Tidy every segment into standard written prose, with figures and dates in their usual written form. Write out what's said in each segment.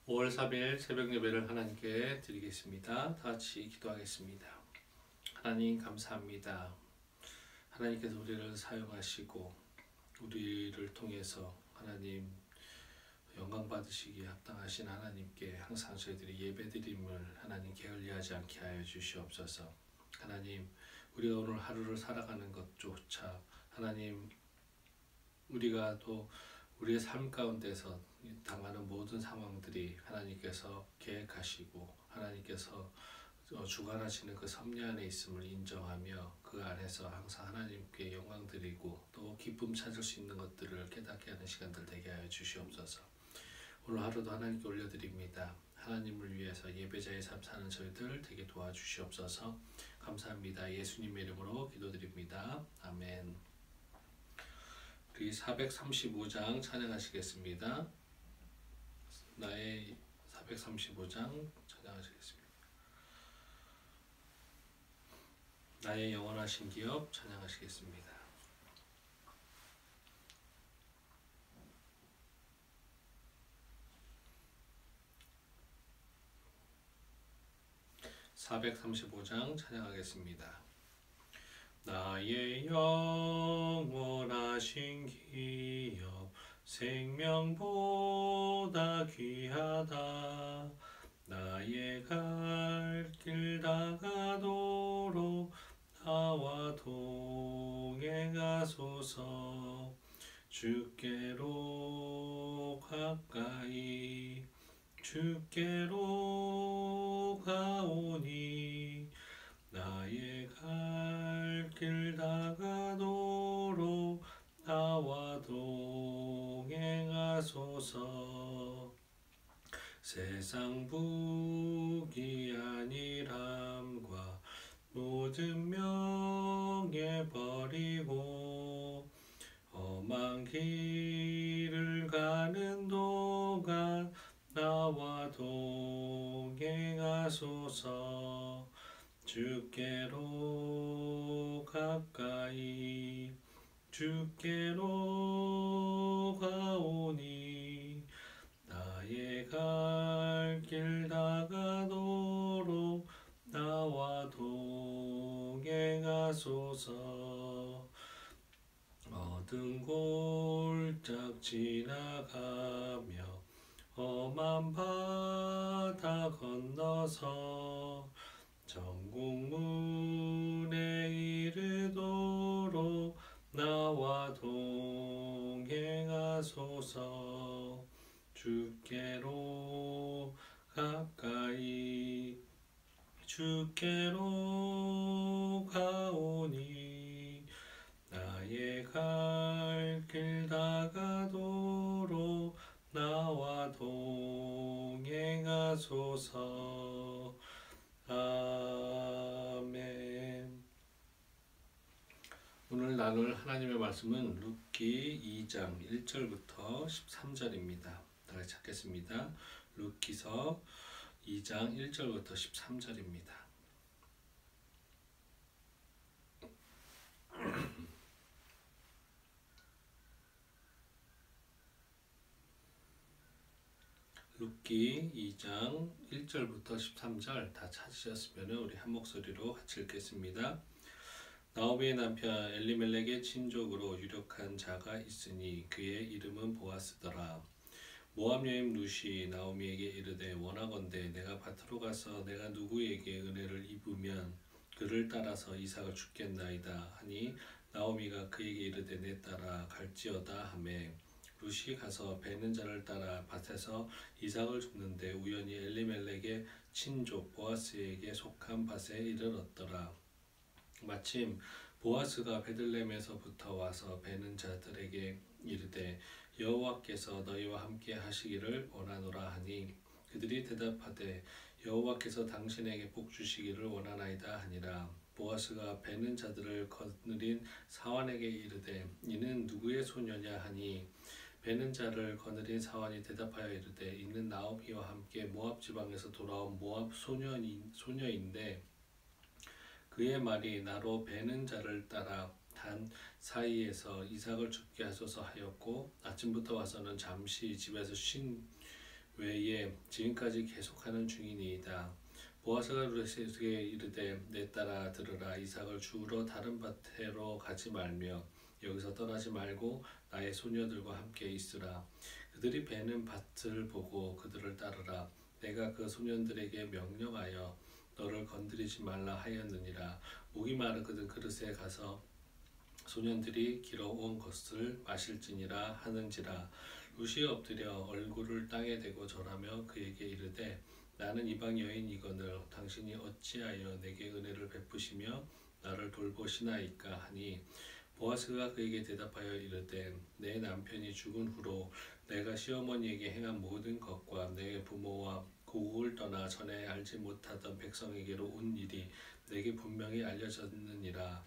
5월 3일 새벽 예배를 하나님께 드리겠습니다. 다 같이 기도하겠습니다. 하나님 감사합니다. 하나님께서 우리를 사용하시고 우리를 통해서 하나님 영광 받으시기에 합당하신 하나님께 항상 저희들이 예배드림을 하나님 게을리하지 않게 하여 주시옵소서. 하나님 우리가 오늘 하루를 살아가는 것조차 하나님 우리가 또 우리의 삶 가운데서 당하는 모든 상황들이 하나님께서 계획하시고 하나님께서 주관하시는 그 섭리 안에 있음을 인정하며 그 안에서 항상 하나님께 영광 드리고 또 기쁨 찾을 수 있는 것들을 깨닫게 하는 시간들 되게 하여 주시옵소서. 오늘 하루도 하나님께 올려드립니다. 하나님을 위해서 예배자의 삶 사는 저희들 되게 도와주시옵소서. 감사합니다. 예수님의 이름으로 기도드립니다. 아멘. 우리 435장 찬양하시겠습니다. 나의 435장 찬양하시겠습니다. 나의 영원하신 기업 찬양하시겠습니다. (435장) 찬양하겠습니다. 나의 영원하신 기업 생명보다 귀하다. 나의 갈 길 다가도록 나와 동행하소서. 주께로 가까이 주께로 가오니 나의 갈 길 다가도록 나와 동행하소서. 세상 부귀한일함과 모든 명예 버리고 험한 길을 가는 동안 나와 동행하소서. 주께로 가까이 주께로 가오니 나의 갈 길 다가도록 나와 동행하소서. 어두운 골짝 지나가며 험한 바다 건너서 천국문에 이르도록 나와 동행하소서. 주께로 가까이 주께로 가오니 나의 갈 길 다가도록 나와 동행하소서. 아멘. 오늘 나눌 하나님의 말씀은 룻기 2장 1절부터 13절입니다. 다 같이 찾겠습니다. 룻기서 2장 1절부터 13절입니다. 룻기 2장 1절부터 13절 다 찾으셨으면 우리 한 목소리로 같이 읽겠습니다. 나오미의 남편 엘리멜렉의 친족으로 유력한 자가 있으니 그의 이름은 보아스더라. 모압 여인 룻이 나오미에게 이르되 원하건대 내가 밭으로 가서 내가 누구에게 은혜를 입으면 그를 따라서 이삭을 죽겠나이다 하니 나오미가 그에게 이르되 내 따라 갈지어다 하매 룻이 가서 베는 자를 따라 밭에서 이삭을 줍는데 우연히 엘리멜렉의 친족 보아스에게 속한 밭에 이르렀더라. 마침 보아스가 베들레헴에서부터 와서 베는 자들에게 이르되 여호와께서 너희와 함께 하시기를 원하노라 하니 그들이 대답하되 여호와께서 당신에게 복 주시기를 원하나이다 하니라. 보아스가 베는 자들을 거느린 사환에게 이르되 이는 누구의 소녀냐 하니 베는 자를 거느린 사환이 대답하여 이르되 이는 나오미와 함께 모압 지방에서 돌아온 모압 소녀인데 그의 말이 나로 베는 자를 따라 단 사이에서 이삭을 죽게 하소서 하였고 아침부터 와서는 잠시 집에서 쉰 외에 지금까지 계속하는 중이니이다. 보아스가 룻에게 이르되 내 딸아 들으라. 이삭을 주우러 다른 밭으로 가지 말며 여기서 떠나지 말고 나의 소녀들과 함께 있으라. 그들이 베는 밭을 보고 그들을 따르라. 내가 그 소년들에게 명령하여 너를 건드리지 말라 하였느니라. 목이 마르거든 그릇에 가서 소년들이 길어온 것을 마실지니라 하는지라. 룻이 엎드려 얼굴을 땅에 대고 절하며 그에게 이르되 나는 이방 여인이거늘 당신이 어찌하여 내게 은혜를 베푸시며 나를 돌보시나이까 하니 보아스가 그에게 대답하여 이르되 내 남편이 죽은 후로 내가 시어머니에게 행한 모든 것과 내 부모와 고국을 떠나 전에 알지 못하던 백성에게로 온 일이 내게 분명히 알려졌느니라.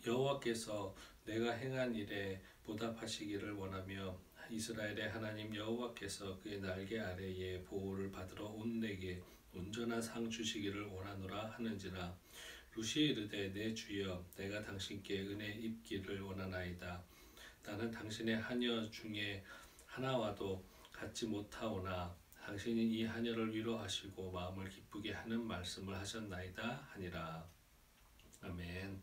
여호와께서 내가 행한 일에 보답하시기를 원하며 이스라엘의 하나님 여호와께서 그의 날개 아래에 보호를 받으러 온 내게 온전한 상 주시기를 원하노라 하는지라. 룻이 이르되 내 주여 내가 당신께 은혜 입기를 원하나이다. 나는 당신의 하녀 중에 하나와도 같지 못하오나 당신이 이 하녀를 위로하시고 마음을 기쁘게 하는 말씀을 하셨나이다 하니라. 아멘.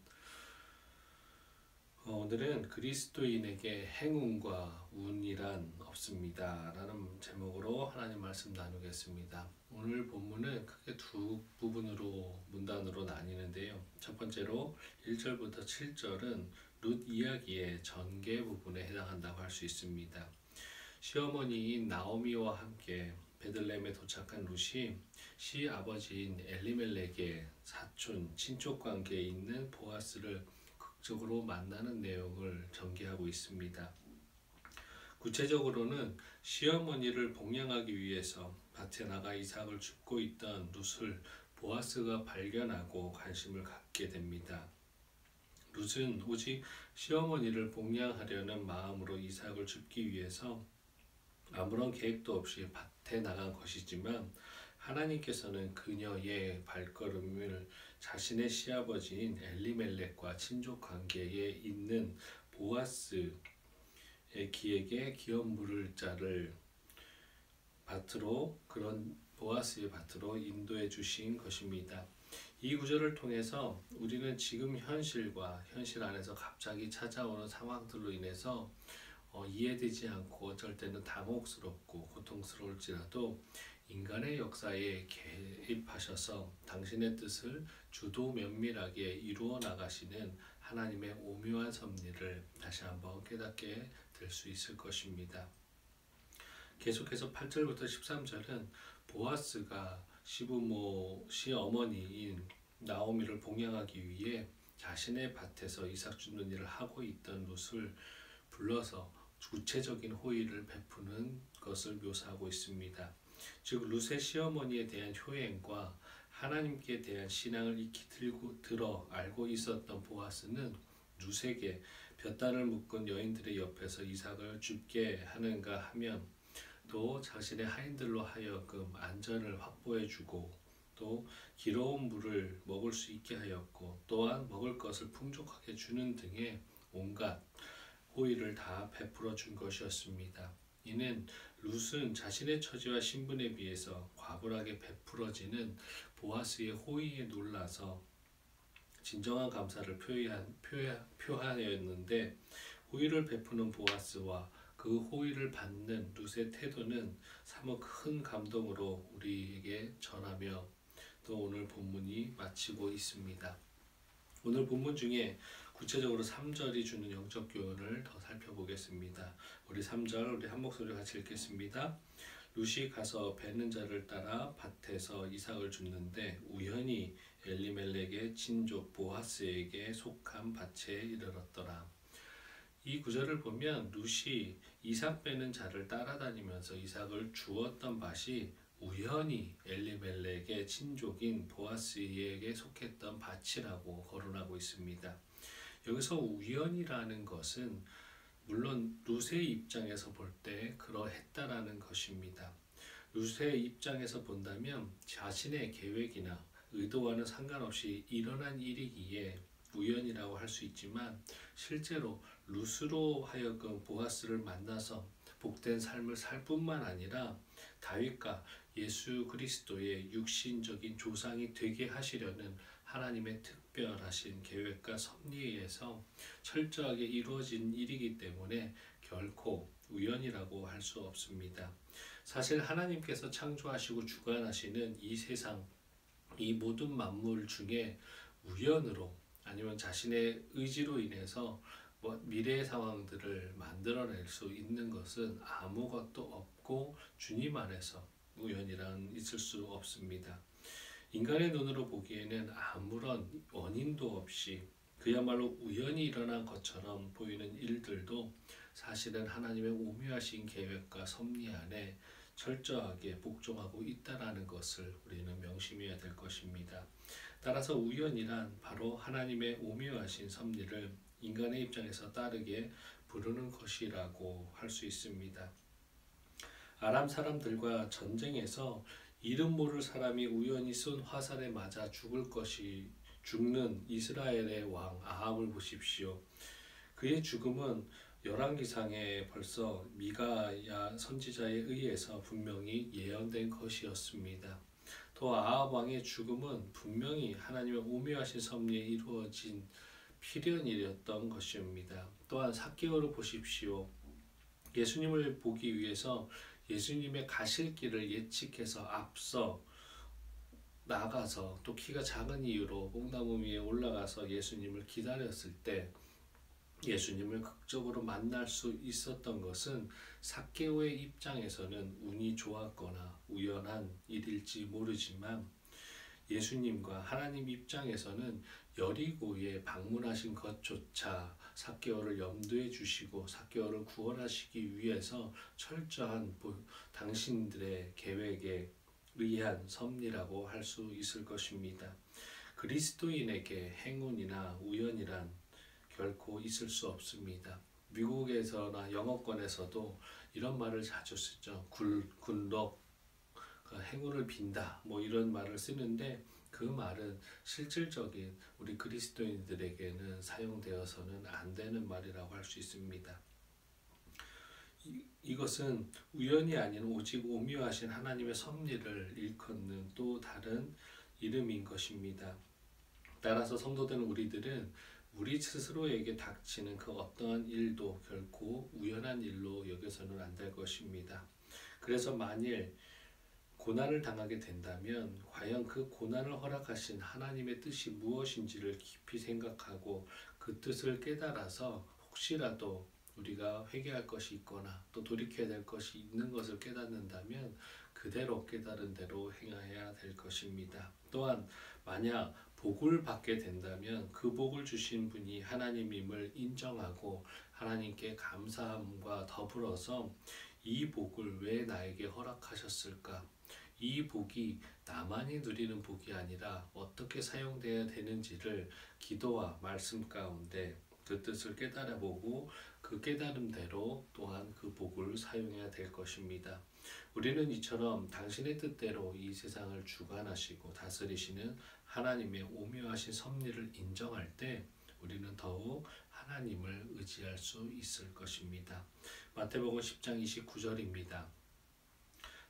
오늘은 그리스도인에게 행운과 운이란 없습니다 라는 제목으로 하나님 말씀 나누겠습니다. 오늘 본문은 크게 두 부분으로 문단으로 나뉘는데요. 첫 번째로 1절부터 7절은 룻 이야기의 전개 부분에 해당한다고 할 수 있습니다. 시어머니인 나오미와 함께 베들레헴에 도착한 룻이 시아버지인 엘리멜렉의 사촌 친족 관계에 있는 보아스를 적으로 만나는 내용을 전개하고 있습니다. 구체적으로는 시어머니를 복양하기 위해서 밭에 나가 이삭을 줍고 있던 룻을 보아스가 발견하고 관심을 갖게 됩니다. 룻은 오직 시어머니를 복양하려는 마음으로 이삭을 줍기 위해서 아무런 계획도 없이 밭에 나간 것이지만 하나님께서는 그녀의 발걸음을 자신의 시아버지인 엘리멜렉과 친족 관계에 있는 보아스의 기에게 기업 물을 자를 밭으로 그런 보아스의 밭으로 인도해 주신 것입니다. 이 구절을 통해서 우리는 지금 현실과 현실 안에서 갑자기 찾아오는 상황들로 인해서 이해되지 않고 어쩔 때는 당혹스럽고 고통스러울지라도 인간의 역사에 개입하셔서 당신의 뜻을 주도 면밀하게 이루어 나가시는 하나님의 오묘한 섭리를 다시 한번 깨닫게 될 수 있을 것입니다. 계속해서 8절부터 13절은 보아스가 시어머니인 나오미를 복양하기 위해 자신의 밭에서 이삭 줍는 일을 하고 있던 룻을 불러서 구체적인 호의를 베푸는 것을 묘사하고 있습니다. 즉 룻의 시어머니에 대한 효행과 하나님께 대한 신앙을 익히 들어 알고 있었던 보아스는 룻에게 볕단을 묶은 여인들의 옆에서 이삭을 줍게 하는가 하면 또 자신의 하인들로 하여금 안전을 확보해주고 또 길어온 물을 먹을 수 있게 하였고 또한 먹을 것을 풍족하게 주는 등의 온갖 호의를 다 베풀어 준 것이었습니다. 이는 룻은 자신의 처지와 신분에 비해서 과분하게 베풀어지는 보아스의 호의에 놀라서 진정한 감사를 표하였는데 호의를 베푸는 보아스와 그 호의를 받는 룻의 태도는 사뭇 큰 감동으로 우리에게 전하며 또 오늘 본문이 마치고 있습니다. 오늘 본문 중에 구체적으로 3절이 주는 영적 교훈을 더 살펴보겠습니다. 우리 3절 우리 한 목소리 같이 읽겠습니다. 룻이 가서 베는 자를 따라 밭에서 이삭을 줍는데 우연히 엘리멜렉의 친족 보아스에게 속한 밭에 이르렀더라. 이 구절을 보면 룻이 이삭 베는 자를 따라다니면서 이삭을 주었던 밭이 우연히 엘리멜렉의 친족인 보아스에게 속했던 밭이라고 거론하고 있습니다. 여기서 우연이라는 것은 물론 룻의 입장에서 볼 때 그러했다라는 것입니다. 룻의 입장에서 본다면 자신의 계획이나 의도와는 상관없이 일어난 일이기에 우연이라고 할 수 있지만 실제로 룻으로 하여금 보아스를 만나서 복된 삶을 살 뿐만 아니라 다윗과 예수 그리스도의 육신적인 조상이 되게 하시려는 하나님의 특별하신 계획과 섭리에 의해서 철저하게 이루어진 일이기 때문에 결코 우연이라고 할 수 없습니다. 사실 하나님께서 창조하시고 주관하시는 이 세상, 이 모든 만물 중에 우연으로 아니면 자신의 의지로 인해서 미래의 상황들을 만들어낼 수 있는 것은 아무것도 없고 주님 안에서 우연이란 있을 수 없습니다. 인간의 눈으로 보기에는 아무런 원인도 없이 그야말로 우연히 일어난 것처럼 보이는 일들도 사실은 하나님의 오묘하신 계획과 섭리 안에 철저하게 복종하고 있다라는 것을 우리는 명심해야 될 것입니다. 따라서 우연이란 바로 하나님의 오묘하신 섭리를 인간의 입장에서 따르게 부르는 것이라고 할 수 있습니다. 아람 사람들과 전쟁에서 이름 모를 사람이 우연히 쏜 화살에 맞아 죽는 이스라엘의 왕 아합을 보십시오. 그의 죽음은 열왕기상에 벌써 미가야 선지자에 의해서 분명히 예언된 것이었습니다. 또 아합 왕의 죽음은 분명히 하나님의 오묘하신 섭리에 이루어진 필연이었던 것입니다. 또한 삭개오를 보십시오. 예수님을 보기 위해서 예수님의 가실 길을 예측해서 앞서 나가서 또 키가 작은 이유로 뽕나무 위에 올라가서 예수님을 기다렸을 때 예수님을 극적으로 만날 수 있었던 것은 삭개오의 입장에서는 운이 좋았거나 우연한 일일지 모르지만 예수님과 하나님 입장에서는 여리고에 방문하신 것조차 삭개오를 염두에 주시고 삭개오를 구원하시기 위해서 철저한 당신들의 계획에 의한 섭리라고 할 수 있을 것입니다. 그리스도인에게 행운이나 우연이란 결코 있을 수 없습니다. 미국에서나 영어권에서도 이런 말을 자주 쓰죠. 굿럭, 행운을 빈다, 이런 말을 쓰는데 그 말은 실질적인 우리 그리스도인들에게는 사용되어서는 안 되는 말이라고 할 수 있습니다. 이것은 우연이 아닌 오직 오묘하신 하나님의 섭리를 일컫는 또 다른 이름인 것입니다. 따라서 성도된 우리들은 우리 스스로에게 닥치는 그 어떠한 일도 결코 우연한 일로 여겨서는 안 될 것입니다. 그래서 만일 고난을 당하게 된다면 과연 그 고난을 허락하신 하나님의 뜻이 무엇인지를 깊이 생각하고 그 뜻을 깨달아서 혹시라도 우리가 회개할 것이 있거나 또 돌이켜야 될 것이 있는 것을 깨닫는다면 그대로 깨달은 대로 행해야 될 것입니다. 또한 만약 복을 받게 된다면 그 복을 주신 분이 하나님임을 인정하고 하나님께 감사함과 더불어서 이 복을 왜 나에게 허락하셨을까? 이 복이 나만이 누리는 복이 아니라 어떻게 사용되어야 되는지를 기도와 말씀 가운데 그 뜻을 깨달아보고 그 깨달음대로 또한 그 복을 사용해야 될 것입니다. 우리는 이처럼 당신의 뜻대로 이 세상을 주관하시고 다스리시는 하나님의 오묘하신 섭리를 인정할 때 우리는 더욱 하나님을 의지할 수 있을 것입니다. 마태복음 10장 29절입니다.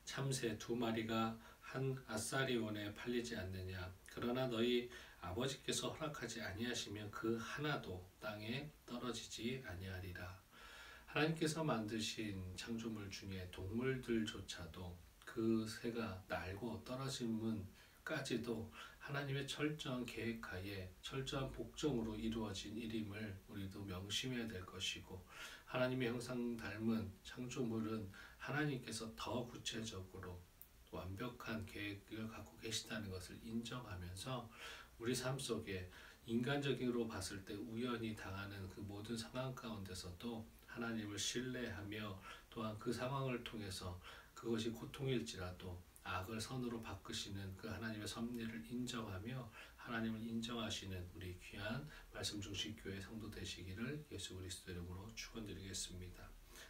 참새 2마리가 한 아사리온에 팔리지 않느냐? 그러나 너희 아버지께서 허락하지 아니하시면 그 하나도 땅에 떨어지지 아니하리라. 하나님께서 만드신 창조물 중에 동물들조차도 그 새가 날고 떨어짐은까지도 하나님의 철저한 계획하에 철저한 복종으로 이루어진 일임을 우리도 명심해야 될 것이고 하나님의 형상 닮은 창조물은 하나님께서 더 구체적으로 완벽한 계획을 갖고 계시다는 것을 인정하면서 우리 삶 속에 인간적으로 봤을 때 우연히 당하는 그 모든 상황 가운데서도 하나님을 신뢰하며 또한 그 상황을 통해서 그것이 고통일지라도 악을 선으로 바꾸시는 그 하나님의 섭리를 인정하며 하나님을 인정하시는 우리 귀한 말씀 중심 교회 성도 되시기를 예수 그리스도 이름으로 축원드리겠습니다.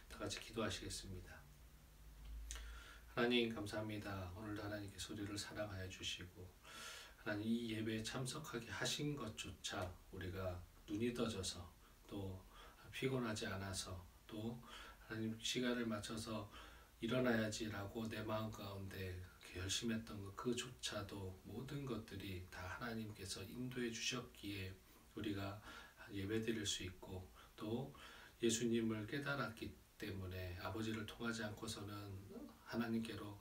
다 같이 기도하시겠습니다. 하나님 감사합니다. 오늘도 하나님께서 우리를 사랑하여 주시고 하나님 이 예배에 참석하게 하신 것조차 우리가 눈이 떠져서 또 피곤하지 않아서 또 하나님 시간을 맞춰서 일어나야지라고 내 마음 가운데 결심했던 것 그조차도 모든 것들이 다 하나님께서 인도해 주셨기에 우리가 예배드릴 수 있고 또 예수님을 깨달았기 때문에 아버지를 통하지 않고서는 하나님께로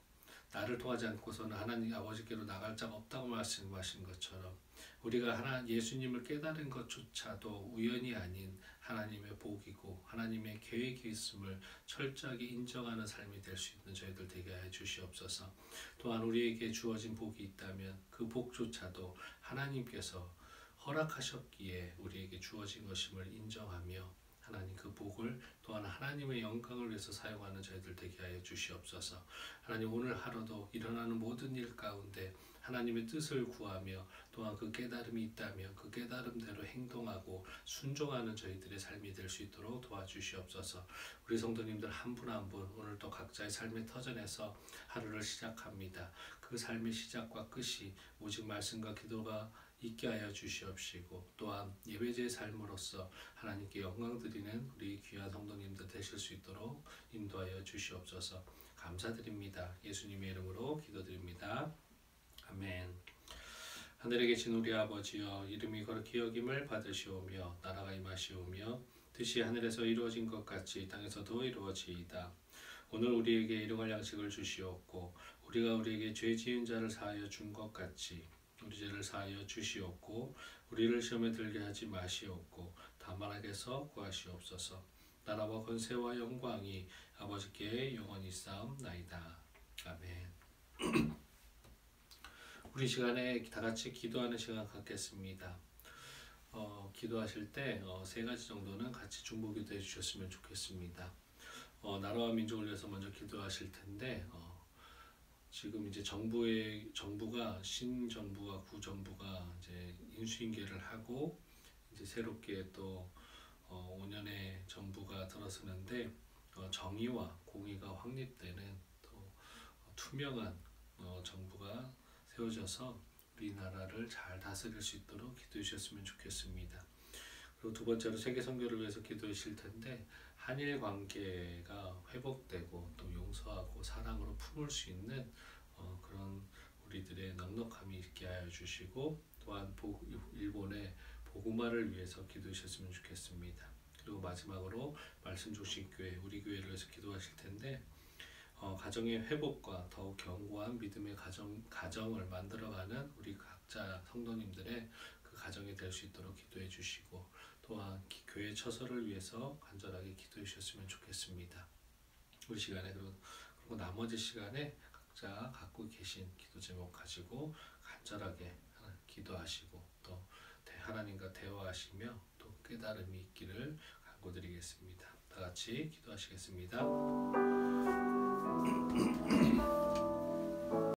나를 통하지 않고서는 하나님 아버지께로 나갈 자가 없다고 말씀하신 것처럼 우리가 예수님을 깨달은 것조차도 우연이 아닌 하나님의 복이고 하나님의 계획이 있음을 철저하게 인정하는 삶이 될 수 있는 저희들 되게 해 주시옵소서. 또한 우리에게 주어진 복이 있다면 그 복조차도 하나님께서 허락하셨기에 우리에게 주어진 것임을 인정하며 하나님 그 복을 또한 하나님의 영광을 위해서 사용하는 저희들 되게 하여 주시옵소서. 하나님 오늘 하루도 일어나는 모든 일 가운데 하나님의 뜻을 구하며 또한 그 깨달음이 있다면 그 깨달음대로 행동하고 순종하는 저희들의 삶이 될 수 있도록 도와주시옵소서. 우리 성도님들 한 분 한 분 오늘도 각자의 삶의 터전에서 하루를 시작합니다. 그 삶의 시작과 끝이 오직 말씀과 기도가 있게 하여 주시옵시고 또한 예배제의 삶으로서 하나님께 영광 드리는 우리 귀한 성도님들 되실 수 있도록 인도하여 주시옵소서. 감사드립니다. 예수님의 이름으로 기도드립니다. 아멘. 하늘에 계신 우리 아버지여 이름이 거룩히 여김을 받으시오며 나라가 임하시오며 뜻이 하늘에서 이루어진 것 같이 땅에서도 이루어지이다. 오늘 우리에게 일용할 양식을 주시옵고 우리가 우리에게 죄 지은 자를 사하여 준 것 같이 우리 죄를 사하여 주시옵고 우리를 시험에 들게 하지 마시옵고 다만 악에서 구하시옵소서. 나라와 권세와 영광이 아버지께 영원히 쌓옵나이다. 아멘. 우리 시간에 다 같이 기도하는 시간 갖겠습니다. 기도하실 때 세 가지 정도는 같이 중보기도 해주셨으면 좋겠습니다. 나라와 민족을 위해서 먼저 기도하실 텐데 지금 이제 정부가 신정부와 구정부가 이제 인수인계를 하고 이제 새롭게 또 5년의 정부가 들어서는데 정의와 공의가 확립되는 또 투명한 정부가 세워져서 우리나라를 잘 다스릴 수 있도록 기도해 주셨으면 좋겠습니다. 그리고 두 번째로 세계 선교를 위해서 기도해 주실 텐데 한일 관계가 회복되고 또 용서하고 사랑으로 품을 수 있는 그런 우리들의 넉넉함이 있게 하여 주시고 또한 일본의 복음화를 위해서 기도해 주셨으면 좋겠습니다. 그리고 마지막으로 말씀 중심 교회 우리 교회를 위해서 기도하실 텐데 가정의 회복과 더욱 견고한 믿음의 가정을 만들어가는 우리 각자 성도님들의 그 가정이 될 수 있도록 기도해 주시고 또한 교회 처소를 위해서 간절하게 기도해 주셨으면 좋겠습니다. 우리 시간에 그리고 나머지 시간에 각자 갖고 계신 기도 제목 가지고 간절하게 기도하시고 또 하나님과 대화하시며 또 깨달음이 있기를 간구드리겠습니다. 다 같이 기도하시겠습니다.